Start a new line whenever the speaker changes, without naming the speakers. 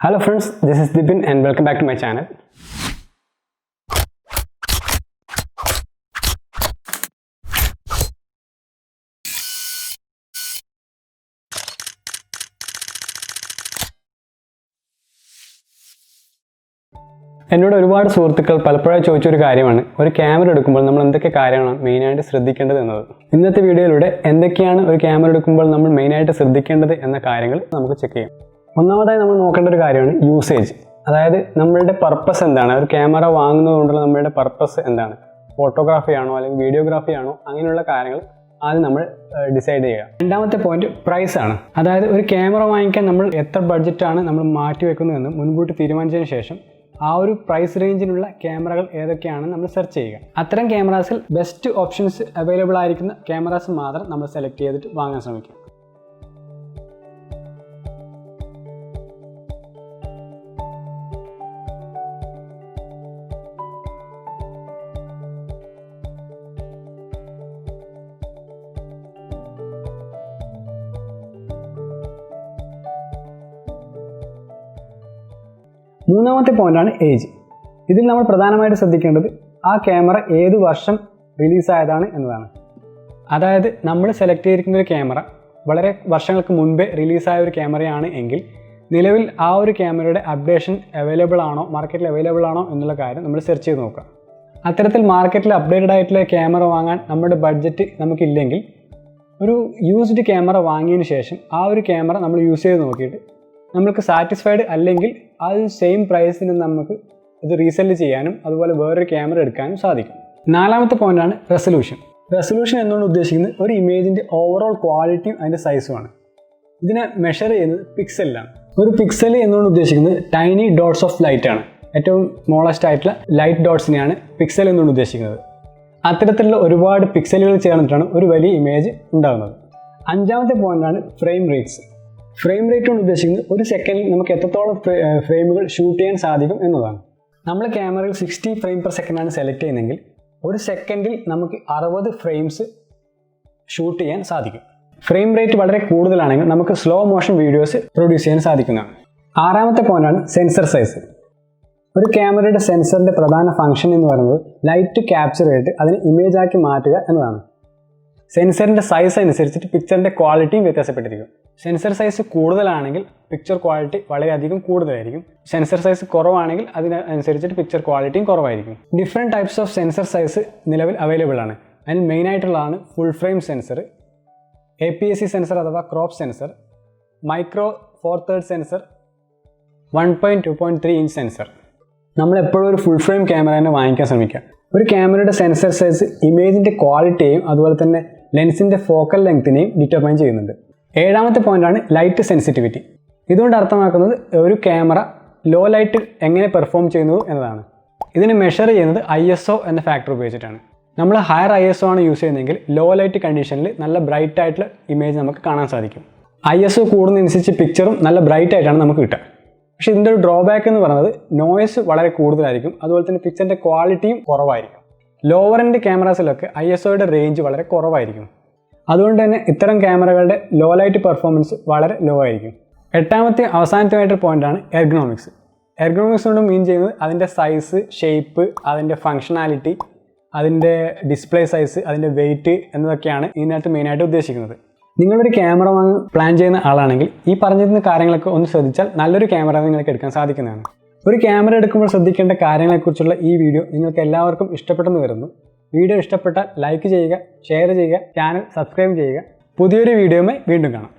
Hello friends, this is Dipin and welcome back to my channel. എന്നോട് ഒരുപാട് സുഹൃത്തുക്കൾ പലപ്പോഴായി ചോദിച്ചൊരു കാര്യമാണ് ഒരു ക്യാമറ എടുക്കുമ്പോൾ നമ്മൾ എന്തൊക്കെ കാര്യങ്ങളാണ് മെയിനായിട്ട് ശ്രദ്ധിക്കേണ്ടത് എന്നത്. ഇന്നത്തെ വീഡിയോയിലൂടെ എന്തൊക്കെയാണ് ഒരു ക്യാമറ എടുക്കുമ്പോൾ നമ്മൾ മെയിനായിട്ട് ശ്രദ്ധിക്കേണ്ടത് എന്ന കാര്യങ്ങൾ നമുക്ക് ചെക്ക് ചെയ്യാം. ഒന്നാമതായി നമ്മൾ നോക്കേണ്ട ഒരു കാര്യമാണ് യൂസേജ്. അതായത് നമ്മളുടെ പർപ്പസ് എന്താണ്, ഒരു ക്യാമറ വാങ്ങുന്നത് കൊണ്ടുള്ള നമ്മളുടെ പർപ്പസ് എന്താണ്, ഫോട്ടോഗ്രാഫി ആണോ അല്ലെങ്കിൽ വീഡിയോഗ്രാഫി ആണോ, അങ്ങനെയുള്ള കാര്യങ്ങൾ ആദ്യം നമ്മൾ ഡിസൈഡ് ചെയ്യുക. രണ്ടാമത്തെ പോയിന്റ് പ്രൈസ് ആണ്. അതായത് ഒരു ക്യാമറ വാങ്ങിക്കാൻ നമ്മൾ എത്ര ബഡ്ജറ്റാണ് നമ്മൾ മാറ്റി വെക്കുന്നതെന്ന് മുൻകൂട്ടി തീരുമാനിച്ചതിന് ശേഷം ആ ഒരു പ്രൈസ് റേഞ്ചിലുള്ള ക്യാമറകൾ ഏതൊക്കെയാണെന്ന് നമ്മൾ സെർച്ച് ചെയ്യുക. അത്തരം ക്യാമറാസിൽ ബെസ്റ്റ് ഓപ്ഷൻസ് അവൈലബിൾ ആയിരിക്കുന്ന ക്യാമറാസ് മാത്രം നമ്മൾ സെലക്ട് ചെയ്തിട്ട് വാങ്ങാൻ ശ്രമിക്കുക. മൂന്നാമത്തെ പോയിന്റാണ് ഏജ്. ഇതിൽ നമ്മൾ പ്രധാനമായിട്ട് ശ്രദ്ധിക്കേണ്ടത് ആ ക്യാമറ ഏത് വർഷം റിലീസായതാണ് എന്നതാണ്. അതായത് നമ്മൾ സെലക്ട് ചെയ്തിരിക്കുന്ന ഒരു ക്യാമറ വളരെ വർഷങ്ങൾക്ക് മുൻപേ റിലീസായ ഒരു ക്യാമറയാണ് എങ്കിൽ നിലവിൽ ആ ഒരു ക്യാമറയുടെ അപ്ഡേഷൻ അവൈലബിൾ ആണോ, മാർക്കറ്റിൽ അവൈലബിൾ ആണോ എന്നുള്ള കാര്യം നമ്മൾ സെർച്ച് ചെയ്ത് നോക്കുക. അത്തരത്തിൽ മാർക്കറ്റിൽ അപ്ഡേറ്റഡ് ആയിട്ടുള്ള ക്യാമറ വാങ്ങാൻ നമ്മുടെ ബഡ്ജറ്റ് നമുക്കില്ലെങ്കിൽ ഒരു യൂസ്ഡ് ക്യാമറ വാങ്ങിയതിന് ശേഷം ആ ഒരു ക്യാമറ നമ്മൾ യൂസ് ചെയ്ത് നോക്കിയിട്ട് നമുക്ക് സാറ്റിസ്ഫൈഡ് അല്ലെങ്കിൽ ആ ഒരു സെയിം പ്രൈസിന് നമുക്ക് ഇത് റീസെല് ചെയ്യാനും അതുപോലെ വേറൊരു ക്യാമറ എടുക്കാനും സാധിക്കും. നാലാമത്തെ പോയിന്റാണ് റെസൊല്യൂഷൻ. റെസൊല്യൂഷൻ എന്നുകൊണ്ട് ഉദ്ദേശിക്കുന്നത് ഒരു ഇമേജിൻ്റെ ഓവറോൾ ക്വാളിറ്റിയും അതിൻ്റെ സൈസുമാണ്. ഇതിനെ മെഷർ ചെയ്യുന്നത് പിക്സലിലാണ്. ഒരു പിക്സൽ എന്നുകൊണ്ട് ഉദ്ദേശിക്കുന്നത് ടൈനി ഡോട്ട്സ് ഓഫ് ലൈറ്റ് ആണ്. ഏറ്റവും സ്മോളസ്റ്റ് ആയിട്ടുള്ള ലൈറ്റ് ഡോട്ട്സിനെയാണ് പിക്സൽ എന്നുകൊണ്ട് ഉദ്ദേശിക്കുന്നത്. അത്തരത്തിലുള്ള ഒരുപാട് പിക്സലുകൾ ചേർന്നിട്ടാണ് ഒരു വലിയ ഇമേജ് ഉണ്ടാകുന്നത്. അഞ്ചാമത്തെ പോയിന്റാണ് ഫ്രെയിം റേറ്റ്സ്. ഫ്രെയിം റേറ്റ് കൊണ്ട് ഉദ്ദേശിക്കുന്നത് ഒരു സെക്കൻഡിൽ നമുക്ക് എത്രത്തോളം ഫ്രെയിമുകൾ ഷൂട്ട് ചെയ്യാൻ സാധിക്കും എന്നതാണ്. നമ്മൾ ക്യാമറയിൽ 60 ഫ്രെയിം പെർ സെക്കൻഡാണ് സെലക്ട് ചെയ്യുന്നതെങ്കിൽ ഒരു സെക്കൻഡിൽ നമുക്ക് 60 ഫ്രെയിംസ് ഷൂട്ട് ചെയ്യാൻ സാധിക്കും. ഫ്രെയിം റേറ്റ് വളരെ കൂടുതലാണെങ്കിൽ നമുക്ക് സ്ലോ മോഷൻ വീഡിയോസ് പ്രൊഡ്യൂസ് ചെയ്യാൻ സാധിക്കുന്നതാണ്. ആറാമത്തെ പോയിന്റാണ് സെൻസർ സൈസ്. ഒരു ക്യാമറയുടെ സെൻസറിൻ്റെ പ്രധാന ഫംഗ്ഷൻ എന്ന് പറയുന്നത് ലൈറ്റ് ക്യാപ്ചർ ചെയ്തിട്ട് അതിനെ ഇമേജ് ആക്കി മാറ്റുക എന്നതാണ്. സെൻസറിൻ്റെ സൈസ് അനുസരിച്ചിട്ട് പിക്ചറിൻ്റെ ക്വാളിറ്റിയും വ്യത്യാസപ്പെട്ടിരിക്കും. സെൻസർ സൈസ് കൂടുതലാണെങ്കിൽ പിക്ചർ ക്വാളിറ്റി വളരെയധികം കൂടുതലായിരിക്കും. സെൻസർ സൈസ് കുറവാണെങ്കിൽ അതിനനുസരിച്ചിട്ട് പിക്ചർ ക്വാളിറ്റിയും കുറവായിരിക്കും. Different types of sensor size നിലവിൽ അവൈലബിൾ ആണ്. അതിൽ മെയിനായിട്ടുള്ളതാണ് full frame sensor, APS-C sensor അഥവാ crop sensor, micro 4/3 sensor, 1.2.3 inch sensor. നമ്മളെപ്പോഴും ഒരു ഫുൾ ഫ്രെയിം ക്യാമറ തന്നെ വാങ്ങിക്കാൻ ശ്രമിക്കുക. ഒരു ക്യാമറയുടെ സെൻസർ സൈസ് ഇമേജിൻ്റെ ക്വാളിറ്റിയെയും അതുപോലെ തന്നെ ലെൻസിൻ്റെ ഫോക്കൽ ലെങ്ത്തിനെയും ഡിറ്റർമൈൻ ചെയ്യുന്നുണ്ട്. ഏഴാമത്തെ പോയിന്റാണ് ലൈറ്റ് സെൻസിറ്റിവിറ്റി. ഇതുകൊണ്ട് അർത്ഥമാക്കുന്നത് ഒരു ക്യാമറ ലോ ലൈറ്റ് എങ്ങനെ പെർഫോം ചെയ്യുന്നു എന്നതാണ്. ഇതിനെ മെഷർ ചെയ്യുന്നത് ISO എന്ന ഫാക്ടർ ഉപയോഗിച്ചിട്ടാണ്. നമ്മൾ ഹയർ ISO ആണ് യൂസ് ചെയ്യുന്നതെങ്കിൽ ലോ ലൈറ്റ് കണ്ടീഷനിൽ നല്ല ബ്രൈറ്റ് ആയിട്ടുള്ള ഇമേജ് നമുക്ക് കാണാൻ സാധിക്കും. ISO കൂടുന്നതനുസരിച്ച് പിക്ചറും നല്ല ബ്രൈറ്റ് ആയിട്ടാണ് നമുക്ക് കിട്ടുക. പക്ഷേ ഇതിൻ്റെ ഒരു ഡ്രോബാക്ക് എന്ന് പറയുന്നത് നോയ്സ് വളരെ കൂടുതലായിരിക്കും, അതുപോലെ തന്നെ പിക്ചറിൻ്റെ ക്വാളിറ്റിയും കുറവായിരിക്കും. ലോവർ എൻഡ് ക്യാമറാസിലൊക്കെ ISOയുടെ റേഞ്ച് വളരെ കുറവായിരിക്കും. അതുകൊണ്ട് തന്നെ ഇത്തരം ക്യാമറകളുടെ ലോ ലൈറ്റ് പെർഫോമൻസ് വളരെ ലോ ആയിരിക്കും. എട്ടാമത്തെ അവസാനത്തെയായിട്ടൊരു പോയിന്റാണ് എർഗണോമിക്സ്. എർഗണോമിക്സ് കൊണ്ട് മീൻ ചെയ്യുന്നത് അതിൻ്റെ സൈസ്, ഷേപ്പ്, അതിൻ്റെ ഫങ്ഷനാലിറ്റി, അതിൻ്റെ ഡിസ്പ്ലേ സൈസ്, അതിൻ്റെ വെയിറ്റ് എന്നതൊക്കെയാണ് ഇതിനകത്ത് മെയിനായിട്ട് ഉദ്ദേശിക്കുന്നത്. നിങ്ങളൊരു ക്യാമറ വാങ്ങാൻ പ്ലാൻ ചെയ്യുന്ന ആളാണെങ്കിൽ ഈ പറഞ്ഞിരുന്ന കാര്യങ്ങളൊക്കെ ഒന്ന് ശ്രദ്ധിച്ചാൽ നല്ലൊരു ക്യാമറ നിങ്ങൾക്ക് എടുക്കാൻ സാധിക്കുന്നതാണ്. ഒരു ക്യാമറ എടുക്കുമ്പോൾ ശ്രദ്ധിക്കേണ്ട കാര്യങ്ങളെക്കുറിച്ചുള്ള ഈ വീഡിയോ നിങ്ങൾക്ക് എല്ലാവർക്കും ഇഷ്ടപ്പെട്ടെന്ന് വരുന്നു. വീഡിയോ ഇഷ്ടപ്പെട്ടാൽ ലൈക്ക് ചെയ്യുക, ഷെയർ ചെയ്യുക, ചാനൽ സബ്സ്ക്രൈബ് ചെയ്യുക. പുതിയൊരു വീഡിയോയുമായി വീണ്ടും കാണാം.